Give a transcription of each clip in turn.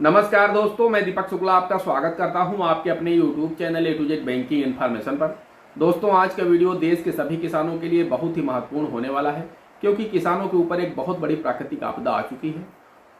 नमस्कार दोस्तों, मैं दीपक शुक्ला आपका स्वागत करता हूं आपके अपने YouTube channel A to Z banking information पर। दोस्तों, आज का वीडियो देश के सभी किसानों के लिए बहुत ही महत्वपूर्ण होने वाला है, क्योंकि किसानों के ऊपर एक बहुत बड़ी प्राकृतिक आपदा आ चुकी है।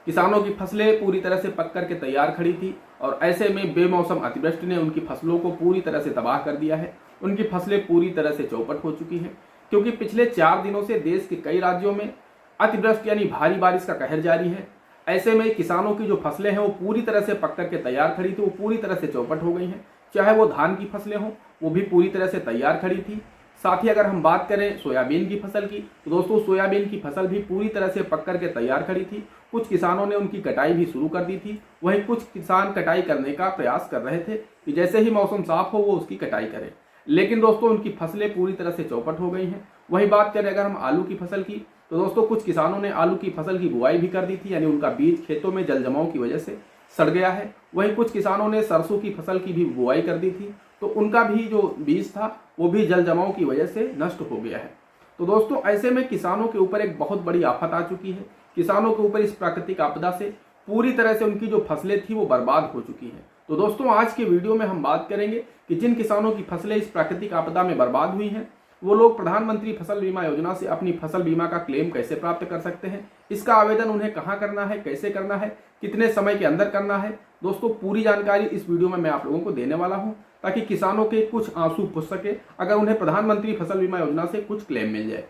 किसानों की फसलें पूरी तरह से पक करके तैयार खड़ी थी और ऐसे में बेमौसम अतिवृष्टि ने उनकी फसलों को पूरी तरह से तबाह कर दिया है। उनकी फसलें पूरी तरह से चौपट हो चुकी हैं, क्योंकि पिछले 4 दिनों से देश के कई राज्यों में अतिवृष्टि यानी भारी बारिश का कहर जारी है। ऐसे में किसानों की जो फसलें हैं वो पूरी तरह से पक करके तैयार खड़ी थी, वो पूरी तरह से चौपट हो गई हैं। चाहे वो धान की फसलें हों, वो भी पूरी तरह से तैयार खड़ी थी। साथ ही अगर हम बात करें सोयाबीन की फसल की, तो दोस्तों सोयाबीन की फसल भी पूरी तरह से पक करके तैयार खड़ी थी। कुछ किसानों ने उनकी कटाई भी शुरू कर दी थी। वहीं कुछ किसान कटाई करने का प्रयास कर रहे थे कि जैसे ही मौसम साफ हो वो उसकी कटाई करें, लेकिन दोस्तों उनकी फसलें पूरी तरह से चौपट हो गई हैं। वहीं बात करें अगर हम आलू की फसल की, तो दोस्तों कुछ किसानों ने आलू की फसल की बुआई भी कर दी थी, यानी उनका बीज खेतों में जल जमाव की वजह से सड़ गया है। वहीं कुछ किसानों ने सरसों की फसल की भी बुआई कर दी थी, तो उनका भी जो बीज था वो भी जल जमाव की वजह से नष्ट हो गया है। तो दोस्तों ऐसे में किसानों के ऊपर एक बहुत बड़ी आफत आ चुकी है। किसानों के ऊपर इस प्राकृतिक आपदा से पूरी तरह से उनकी जो फसलें थी वो बर्बाद हो चुकी हैं। तो दोस्तों आज के वीडियो में हम बात करेंगे कि जिन किसानों की फसलें इस प्राकृतिक आपदा में बर्बाद हुई हैं, वो लोग प्रधानमंत्री फसल बीमा योजना से अपनी फसल बीमा का क्लेम कैसे प्राप्त कर सकते हैं, इसका आवेदन उन्हें कहां करना है, कैसे करना है, कितने समय के अंदर करना है। दोस्तों पूरी जानकारी इस वीडियो में मैं आप लोगों को देने वाला हूं, ताकि किसानों के कुछ आंसू पुछ सके अगर उन्हें प्रधानमंत्री फसल बीमा योजना से कुछ क्लेम मिल जाए।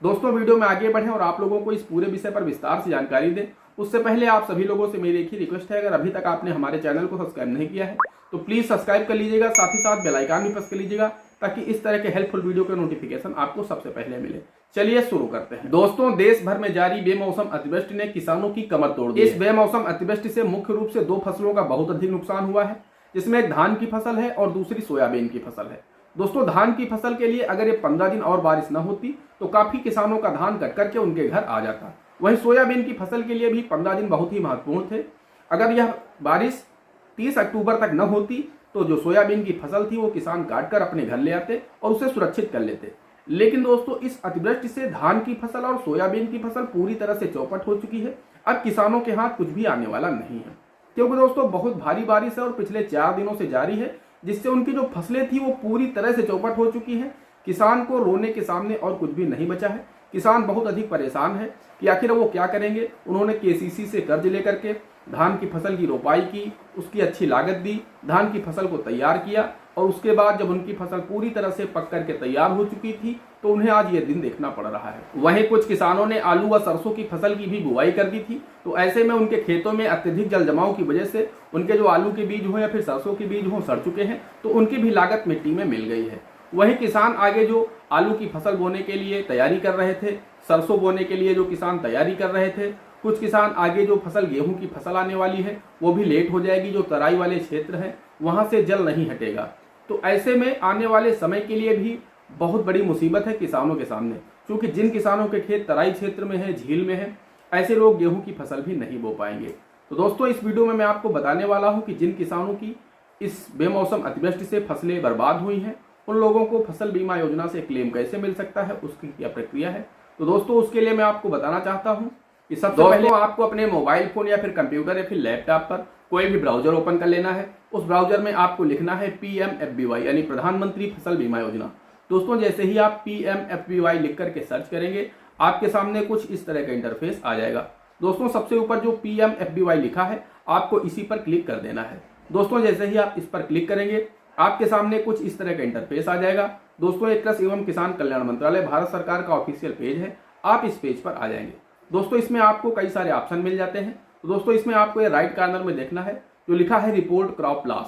दोस्तों वीडियो में आगे बढ़ें और आप लोगों को इस पूरे विषय पर विस्तार से जानकारी दें, उससे पहले आप सभी लोगों से मेरी एक ही रिक्वेस्ट है, अगर अभी तक आपने हमारे चैनल को सब्सक्राइब नहीं किया है तो प्लीज सब्सक्राइब कर लीजिएगा, साथ ही साथ बेल आइकन भी प्रेस कर लीजिएगा, ताकि इस तरह के हेल्पफुल वीडियो के नोटिफिकेशन आपको सबसे पहले मिले। चलिए शुरू करते हैं। दोस्तों देश भर में जारी बेमौसम अतिवृष्टि ने किसानों की कमर तोड़ दी। इस बेमौसम अतिवृष्टि से मुख्य रूप से 2 फसलों का बहुत अधिक नुकसान हुआ है, जिसमें एक धान की फसल है और दूसरी सोयाबीन की फसल है। दोस्तों धान की फसल के लिए अगर ये 15 दिन और बारिश न होती तो काफी किसानों का धान कट करके उनके घर आ जाता। वहीं सोयाबीन की फसल के लिए भी 15 दिन बहुत ही महत्वपूर्ण थे। अगर यह बारिश 30 अक्टूबर तक न होती तो जो सोयाबीन की फसल थी वो किसान काट कर अपने घर ले आते और उसे सुरक्षित कर लेते। लेकिन दोस्तों इस अतिवृष्टि से धान की फसल और सोयाबीन की फसल पूरी तरह से चौपट हो चुकी है। अब किसानों के हाथ कुछ भी आने वाला नहीं है, क्योंकि दोस्तों बहुत भारी बारिश है और पिछले 4 दिनों से जारी है, जिससे उनकी जो फसलें थी वो पूरी तरह से चौपट हो चुकी है। किसान को रोने के सामने और कुछ भी नहीं बचा है। किसान बहुत अधिक परेशान है कि आखिर वो क्या करेंगे। उन्होंने केसीसी से कर्ज लेकर के धान की फसल की रोपाई की, उसकी अच्छी लागत दी, धान की फसल को तैयार किया और उसके बाद जब उनकी फसल पूरी तरह से पक करके तैयार हो चुकी थी तो उन्हें आज ये दिन देखना पड़ रहा है। वहीं कुछ किसानों ने आलू व सरसों की फसल की भी बुआई कर दी थी, तो ऐसे में उनके खेतों में अत्यधिक जल जमाव की वजह से उनके जो आलू के बीज हो या फिर सरसों के बीज हो सड़ चुके हैं, तो उनकी भी लागत मिट्टी में मिल गई है। वहीं किसान आगे जो आलू की फसल बोने के लिए तैयारी कर रहे थे, सरसों बोने के लिए जो किसान तैयारी कर रहे थे, कुछ किसान आगे जो फसल गेहूं की फसल आने वाली है वो भी लेट हो जाएगी। जो तराई वाले क्षेत्र हैं वहां से जल नहीं हटेगा, तो ऐसे में आने वाले समय के लिए भी बहुत बड़ी मुसीबत है किसानों के सामने, क्योंकि जिन किसानों के खेत तराई क्षेत्र में है, झील में है, ऐसे लोग गेहूं की फसल भी नहीं बो पाएंगे। तो दोस्तों इस वीडियो में मैं आपको बताने वाला हूं कि जिन किसानों की इस बेमौसम अतिवृष्टि से फसलें बर्बाद हुई हैं, उन लोगों को फसल बीमा योजना से क्लेम कैसे मिल सकता है, उसकी क्या प्रक्रिया है। तो दोस्तों उसके लिए मैं आपको बताना चाहता हूं कि सबसे पहले आपको अपने मोबाइल फोन या फिर कंप्यूटर या फिर लैपटॉप पर कोई भी ब्राउजर ओपन कर लेना है। उस ब्राउजर में आपको लिखना है PMFBY यानी प्रधानमंत्री फसल बीमा योजना। दोस्तों जैसे ही आप PMFBY लिख करके सर्च करेंगे, आपके सामने कुछ इस तरह का इंटरफेस आ जाएगा। दोस्तों सबसे ऊपर जो PMFBY लिखा है आपको इसी पर क्लिक कर देना है। दोस्तों जैसे ही आप इस पर क्लिक करेंगे आपके सामने कुछ इस तरह का इंटरफेस आ जाएगा। दोस्तों ये कृषि एवं किसान कल्याण मंत्रालय भारत सरकार का ऑफिशियल पेज है, आप इस पेज पर आ जाएंगे। दोस्तों इसमें आपको कई सारे ऑप्शन मिल जाते हैं। तो दोस्तों इसमें आपको ये राइट कॉर्नर में देखना है जो लिखा है रिपोर्ट क्रॉप लॉस,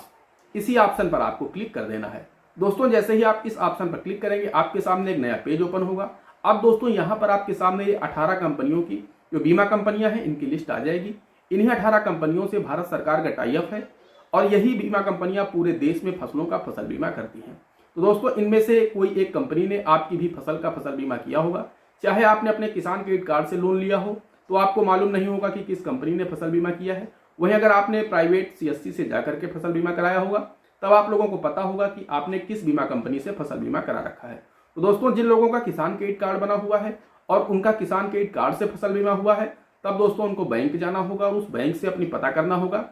इसी ऑप्शन पर आपको क्लिक कर देना है। दोस्तों जैसे ही आप इस ऑप्शन पर क्लिक करेंगे आपके सामने एक नया पेज ओपन होगा। अब दोस्तों यहाँ पर आपके सामने ये 18 कंपनियों की जो बीमा कंपनियां हैं इनकी लिस्ट आ जाएगी। इन्हीं 18 कंपनियों से भारत सरकार का टाई अप है और यही बीमा कंपनियां पूरे देश में फसलों का फसल बीमा करती हैं। तो दोस्तों इनमें से कोई एक कंपनी ने आपकी भी फसल का फसल बीमा किया होगा। चाहे आपने अपने किसान क्रेडिट कार्ड से लोन लिया हो तो आपको मालूम नहीं होगा कि किस कंपनी ने फसल बीमा किया है। वहीं अगर आपने प्राइवेट CSC से जाकर के फसल बीमा कराया होगा तब आप लोगों को पता होगा कि आपने किस बीमा कंपनी से फसल बीमा करा रखा है। तो दोस्तों जिन लोगों का किसान क्रेडिट कार्ड बना हुआ है और उनका किसान क्रेडिट कार्ड से फसल बीमा हुआ है, तब दोस्तों उनको बैंक जाना होगा और उस बैंक से अपनी पता करना होगा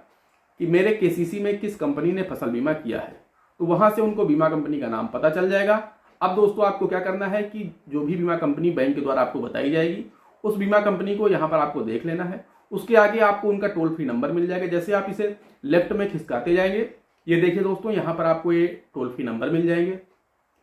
कि मेरे केसीसी में किस कंपनी ने फसल बीमा किया है, तो वहां से उनको बीमा कंपनी का नाम पता चल जाएगा। अब दोस्तों आपको क्या करना है कि जो भी बीमा कंपनी बैंक के द्वारा आपको बताई जाएगी उस बीमा कंपनी को यहाँ पर आपको देख लेना है। उसके आगे आपको उनका टोल फ्री नंबर मिल जाएगा। जैसे आप इसे लेफ्ट में खिसकाते जाएंगे, ये देखिए दोस्तों यहाँ पर आपको ये टोल फ्री नंबर मिल जाएंगे।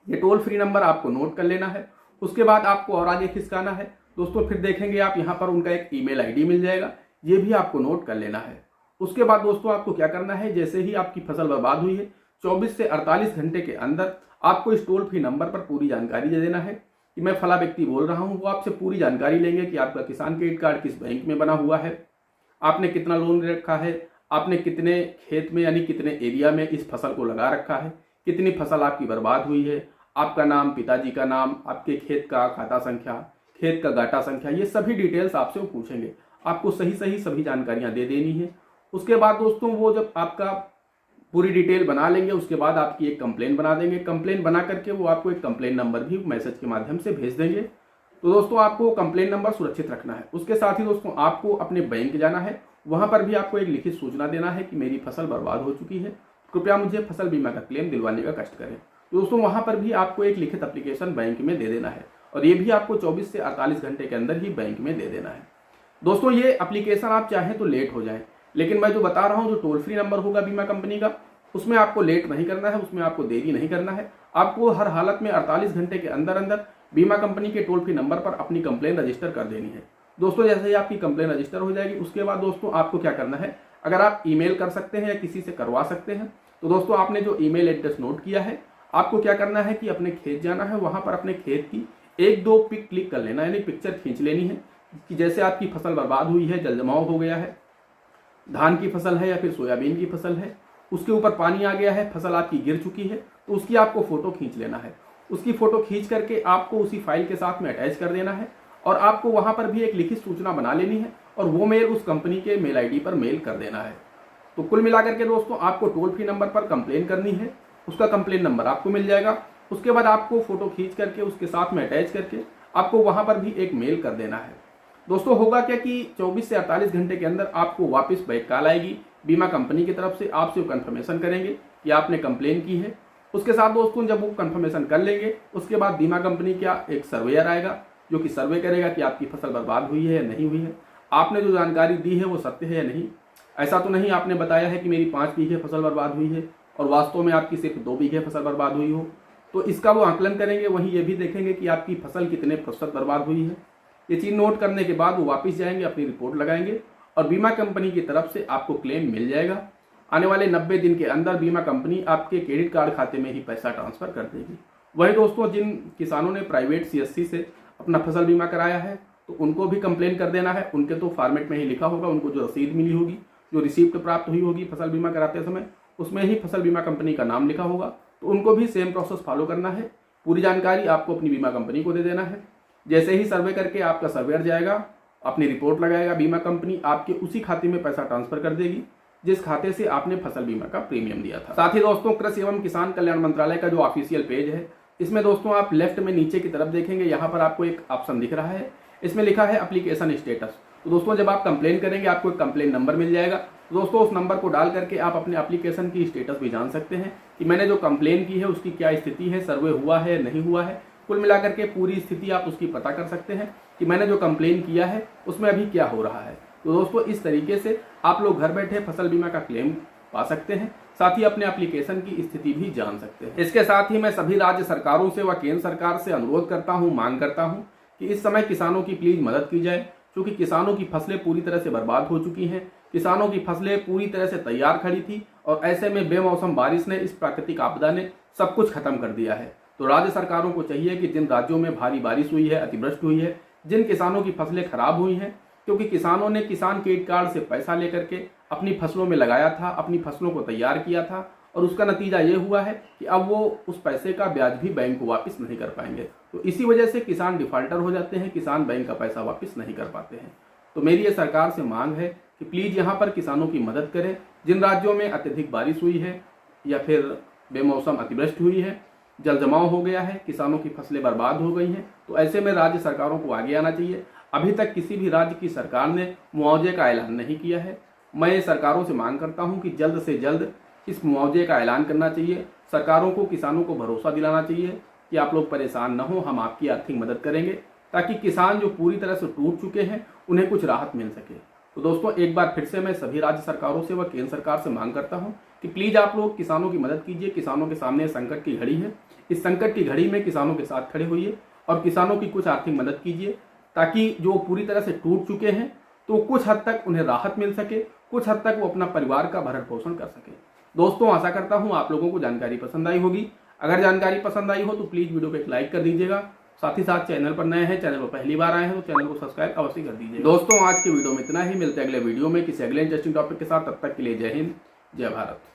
ये टोल फ्री नंबर आपको नोट कर लेना है। उसके बाद आपको और आगे खिसकाना है दोस्तों, फिर देखेंगे आप यहाँ पर उनका एक ईमेल आईडी मिल जाएगा, ये भी आपको नोट कर लेना है। उसके बाद दोस्तों आपको क्या करना है, जैसे ही आपकी फसल बर्बाद हुई है 24 से 48 घंटे के अंदर आपको इस टोल फ्री नंबर पर पूरी जानकारी दे देना है कि मैं फला व्यक्ति बोल रहा हूँ। वो आपसे पूरी जानकारी लेंगे कि आपका किसान क्रेडिट कार्ड किस बैंक में बना हुआ है, आपने कितना लोन रखा है, आपने कितने खेत में यानी कितने एरिया में इस फसल को लगा रखा है, कितनी फसल आपकी बर्बाद हुई है, आपका नाम, पिताजी का नाम, आपके खेत का खाता संख्या, खेत का गाटा संख्या, ये सभी डिटेल्स आपसे वो पूछेंगे। आपको सही सभी जानकारियां दे देनी है। उसके बाद दोस्तों वो जब आपका पूरी डिटेल बना लेंगे उसके बाद आपकी एक कंप्लेन बना देंगे। कंप्लेन बना करके वो आपको एक कंप्लेन नंबर भी मैसेज के माध्यम से भेज देंगे। तो दोस्तों आपको कंप्लेन नंबर सुरक्षित रखना है। उसके साथ ही दोस्तों आपको अपने बैंक जाना है, वहां पर भी आपको एक लिखित सूचना देना है कि मेरी फसल बर्बाद हो चुकी है, कृपया मुझे फसल बीमा का क्लेम दिलवाने का कष्ट करें। दोस्तों वहां पर भी आपको एक लिखित एप्लीकेशन बैंक में दे देना है और ये भी आपको 24 से 48 घंटे के अंदर ही बैंक में दे देना है। दोस्तों ये एप्लीकेशन आप चाहें तो लेट हो जाए, लेकिन मैं जो बता रहा हूं, जो टोल फ्री नंबर होगा बीमा कंपनी का, उसमें आपको लेट नहीं करना है, उसमें आपको देरी नहीं करना है। आपको हर हालत में 48 घंटे के अंदर अंदर बीमा कंपनी के टोल फ्री नंबर पर अपनी कंप्लेन रजिस्टर कर देनी है। दोस्तों जैसे ही आपकी कंप्लेन रजिस्टर हो जाएगी उसके बाद दोस्तों आपको क्या करना है, अगर आप ईमेल कर सकते हैं या किसी से करवा सकते हैं तो दोस्तों आपने जो ईमेल एड्रेस नोट किया है, आपको क्या करना है कि अपने खेत जाना है, वहां पर अपने खेत की 1-2 पिक क्लिक कर लेना, यानी पिक्चर खींच लेनी है कि जैसे आपकी फसल बर्बाद हुई है, जल जमाव हो गया है, धान की फसल है या फिर सोयाबीन की फसल है, उसके ऊपर पानी आ गया है, फसल आपकी गिर चुकी है, तो उसकी आपको फोटो खींच लेना है। उसकी फोटो खींच करके आपको उसी फाइल के साथ में अटैच कर देना है और आपको वहां पर भी एक लिखित सूचना बना लेनी है और वो मेल उस कंपनी के मेल आईडी पर मेल कर देना है। तो कुल मिलाकर के दोस्तों आपको टोल फ्री नंबर पर कंप्लेन करनी है, उसका कंप्लेन नंबर आपको मिल जाएगा। उसके बाद आपको फोटो खींच करके उसके साथ में अटैच करके आपको वहां पर भी एक मेल कर देना है। दोस्तों होगा क्या कि 24 से 48 घंटे के अंदर आपको वापस बैक कॉल आएगी बीमा कंपनी की तरफ से, आपसे कंफर्मेशन करेंगे कि आपने कंप्लेन की है। उसके साथ दोस्तों जब वो कंफर्मेशन कर लेंगे उसके बाद बीमा कंपनी का एक सर्वेयर आएगा जो कि सर्वे करेगा कि आपकी फसल बर्बाद हुई है या नहीं हुई है, आपने जो जानकारी दी है वो सत्य है या नहीं। ऐसा तो नहीं आपने बताया है कि मेरी 5 बीघे फसल बर्बाद हुई है और वास्तव में आपकी सिर्फ 2 बीघे फसल बर्बाद हुई हो, तो इसका वो आकलन करेंगे। वहीं ये भी देखेंगे कि आपकी फसल कितने प्रतिशत बर्बाद हुई है। ये चीज नोट करने के बाद वो वापस जाएंगे, अपनी रिपोर्ट लगाएंगे और बीमा कंपनी की तरफ से आपको क्लेम मिल जाएगा। आने वाले 90 दिन के अंदर बीमा कंपनी आपके क्रेडिट कार्ड खाते में ही पैसा ट्रांसफर कर देगी। वही दोस्तों जिन किसानों ने प्राइवेट सीएससी से अपना फसल बीमा कराया है तो उनको भी कंप्लेन कर देना है। उनके तो फॉर्मेट में ही लिखा होगा, उनको जो रसीद मिली होगी, जो रिसीप्ट प्राप्त हुई होगी फसल बीमा कराते समय, उसमें ही फसल बीमा कंपनी का नाम लिखा होगा, तो उनको भी सेम प्रोसेस फॉलो करना है। पूरी जानकारी आपको अपनी बीमा कंपनी को दे देना है। जैसे ही सर्वे करके आपका सर्वेयर जाएगा, अपनी रिपोर्ट लगाएगा, बीमा कंपनी आपके उसी खाते में पैसा ट्रांसफर कर देगी जिस खाते से आपने फसल बीमा का प्रीमियम दिया था। साथ ही दोस्तों कृषि एवं किसान कल्याण मंत्रालय का जो ऑफिशियल पेज है, इसमें दोस्तों आप लेफ्ट में नीचे की तरफ देखेंगे, यहाँ पर आपको एक ऑप्शन दिख रहा है, इसमें लिखा है एप्लीकेशन स्टेटस। तो दोस्तों जब आप कंप्लेन करेंगे आपको एक कंप्लेन नंबर मिल जाएगा। तो दोस्तों उस नंबर को डाल करके आप अपने एप्लीकेशन की स्टेटस भी जान सकते हैं कि मैंने जो कंप्लेन की है उसकी क्या स्थिति है, सर्वे हुआ है नहीं हुआ है। कुल मिलाकर के पूरी स्थिति आप उसकी पता कर सकते हैं कि मैंने जो कंप्लेन किया है उसमें अभी क्या हो रहा है। तो दोस्तों इस तरीके से आप लोग घर बैठे फसल बीमा का क्लेम पा सकते हैं, साथ ही अपने एप्लीकेशन की स्थिति भी जान सकते हैं। इसके साथ ही मैं सभी राज्य सरकारों से व केंद्र सरकार से अनुरोध करता हूं, मांग करता हूं कि इस समय किसानों की प्लीज मदद की जाए, क्योंकि किसानों की फसलें पूरी तरह से बर्बाद हो चुकी हैं। किसानों की फसलें पूरी तरह से तैयार खड़ी थी और ऐसे में बेमौसम बारिश ने, इस प्राकृतिक आपदा ने सब कुछ खत्म कर दिया है। तो राज्य सरकारों को चाहिए कि जिन राज्यों में भारी बारिश हुई है, अतिवृष्टि हुई है, जिन किसानों की फसलें खराब हुई हैं, क्योंकि किसानों ने किसान क्रेडिट कार्ड से पैसा लेकर के अपनी फसलों में लगाया था, अपनी फसलों को तैयार किया था और उसका नतीजा ये हुआ है कि अब वो उस पैसे का ब्याज भी बैंक को वापस नहीं कर पाएंगे। तो इसी वजह से किसान डिफॉल्टर हो जाते हैं, किसान बैंक का पैसा वापस नहीं कर पाते हैं। तो मेरी ये सरकार से मांग है कि प्लीज यहाँ पर किसानों की मदद करें। जिन राज्यों में अत्यधिक बारिश हुई है या फिर बेमौसम अतिवृष्टि हुई है, जल जमाव हो गया है, किसानों की फसलें बर्बाद हो गई हैं, तो ऐसे में राज्य सरकारों को आगे आना चाहिए। अभी तक किसी भी राज्य की सरकार ने मुआवजे का ऐलान नहीं किया है। मैं सरकारों से मांग करता हूं कि जल्द से जल्द इस मुआवजे का ऐलान करना चाहिए। सरकारों को किसानों को भरोसा दिलाना चाहिए कि आप लोग परेशान न हो, हम आपकी आर्थिक मदद करेंगे, ताकि किसान जो पूरी तरह से टूट चुके हैं उन्हें कुछ राहत मिल सके। तो दोस्तों, एक बार फिर से मैं सभी राज्य सरकारों से व केंद्र सरकार से मांग करता हूं कि प्लीज आप लोग किसानों की मदद कीजिए। किसानों के सामने संकट की घड़ी है, इस संकट की घड़ी में किसानों के साथ खड़े होइए और किसानों की कुछ आर्थिक मदद कीजिए, ताकि जो पूरी तरह से टूट चुके हैं तो कुछ हद तक उन्हें राहत मिल सके, कुछ हद तक वो अपना परिवार का भरण पोषण कर सके। दोस्तों, आशा करता हूं आप लोगों को जानकारी पसंद आई होगी। अगर जानकारी पसंद आई हो तो प्लीज वीडियो को एक लाइक कर दीजिएगा। साथ ही साथ चैनल पर नए हैं, चैनल पर पहली बार आए हैं तो चैनल को सब्सक्राइब अवश्य कर दीजिए। दोस्तों, आज के वीडियो में इतना ही। मिलते हैं अगले वीडियो में किसी अगले इंटरेस्टिंग टॉपिक के साथ। तब तक के लिए जय हिंद, जय भारत।